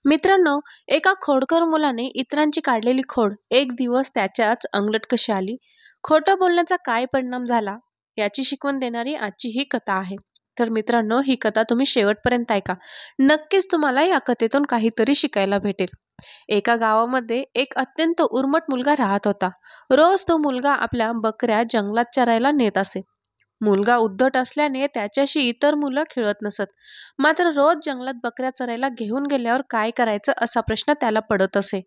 मित्रांनो, एका खोडकर मुलाने इतरांची काढलेली खोड एक दिवस त्याच्याच अंगलट कशी आली. खोटं बोलण्याचा काय परिणाम झाला याची शिकवण देणारी आजची ही कथा आहे. तर मित्रांनो, ही कथा तुम्ही शेवटपर्यंत ऐका. नक्कीच तुम्हाला या कथेतून काहीतरी शिकायला भेटेल. एका गावामध्ये एक अत्यंत उर्मट मुलगा राहत होता. रोज तो मुलगा आपल्या बकऱ्या जंगलात चरायला नेत असे. मुलगा उद्धट असल्याने त्याच्याशी इतर मुलं खेळत नसत. मात्र रोज जंगलात बकऱ्या चरायला घेऊन गेल्यावर काय करायचं असा प्रश्न त्याला पडत असे.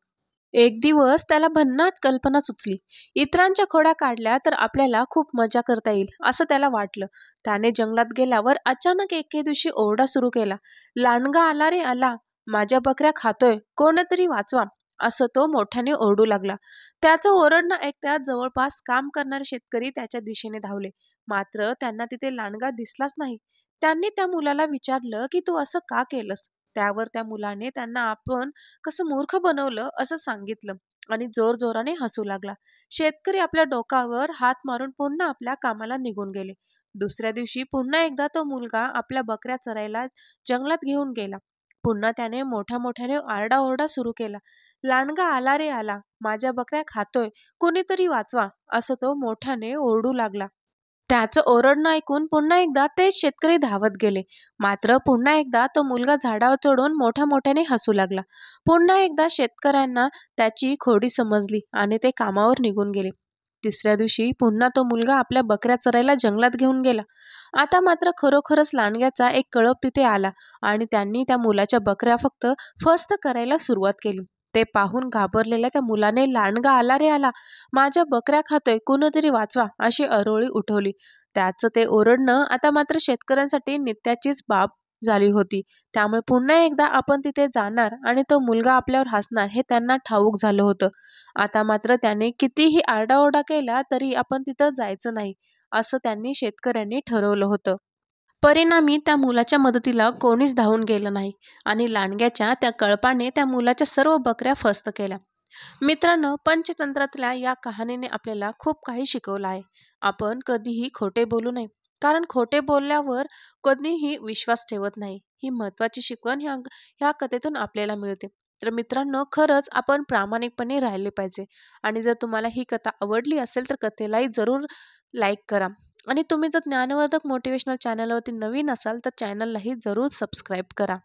एक दिवस त्याला भन्नाट कल्पना सुचली. इतरांच्या खोड्या काढल्या तर आपल्याला खूप मजा करता येईल असं त्याला वाटलं. त्याने जंगलात गेल्यावर अचानक एके दिवशी ओरडा सुरू केला. लांडगा आला रे आला, माझ्या बकऱ्या खातोय, कोणतरी वाचवा, असं तो मोठ्याने ओरडू लागला. त्याचं ओरडणं ऐकताच जवळपास काम करणारे शेतकरी त्याच्या दिशेने धावले. मात्र त्यांना तिथे लांडगा दिसलाच नाही. त्यांनी त्या मुलाला विचारलं की तू असं का केलंस. त्यावर त्या मुलाने त्यांना आपण कसं मूर्ख बनवलं असं सांगितलं आणि जोरजोराने हसू लागला. शेतकरी आपल्या डोक्यावर हात मारून पुन्हा आपल्या कामाला निघून गेले. दुसऱ्या दिवशी पुन्हा एकदा तो मुलगा आपल्या बकऱ्या चरायला जंगलात घेऊन गेला. पुन्हा त्याने मोठ्या मोठ्याने आरडाओरडा सुरू केला. लांडगा आला रे आला, माझ्या बकऱ्या खातोय, कोणीतरी वाचवा, असं तो मोठ्याने ओरडू लागला. त्याचं ओरडणं ऐकून पुन्हा एकदा तेच शेतकरी धावत गेले. मात्र पुन्हा एकदा तो मुलगा झाडावर चढून मोठ्या मोठ्याने हसू लागला. पुन्हा एकदा शेतकऱ्यांना त्याची खोडी समजली आणि ते कामावर निघून गेले. तिसऱ्या दिवशी पुन्हा तो मुलगा आपल्या बकऱ्या चरायला जंगलात घेऊन गेला. आता मात्र खरोखरच लांडग्याचा एक कळप तिथे आला आणि त्यांनी त्या मुलाच्या बकऱ्या फक्त फस्त करायला सुरुवात केली. ते पाहून घाबरलेल्या त्या मुलाने लांडगा आला रे आला, माझ्या बकऱ्या खातोय, कोणतरी वाचवा, अशी अरोळी उठवली. त्याचं ते ओरडणं आता मात्र शेतकऱ्यांसाठी नित्याचीच बाब झाली होती. त्यामुळे पुन्हा एकदा आपण तिथे जाणार आणि तो मुलगा आपल्यावर हसणार हे त्यांना ठाऊक झालं होतं. आता मात्र त्याने कितीही आरडाओरडा केला तरी आपण तिथं जायचं नाही, असं त्यांनी शेतकऱ्यांनी ठरवलं होतं. परिणामी त्या मुलाच्या मदतीला कोणीच धावून गेलं नाही आणि लांडग्याच्या त्या कळपाने त्या मुलाच्या सर्व बकऱ्या फस्त केल्या. मित्रांनो, पंचतंत्रातल्या या कहाणीने आपल्याला खूप काही शिकवलं आहे. आपण कधीही खोटे बोलू नये, कारण खोटे बोलल्यावर कधीही विश्वास ठेवत नाही. ही महत्त्वाची शिकवण ह्या कथेतून आपल्याला मिळते. तर मित्रांनो, खरंच आपण प्रामाणिकपणे राहिले पाहिजे. आणि जर तुम्हाला ही कथा आवडली असेल तर कथेलाही जरूर लाईक करा. आणि तुम्ही जर ज्ञानवर्धक मोटिवेशनल चॅनलवरती नवीन असाल तर चॅनललाही जरूर सबस्क्राईब करा.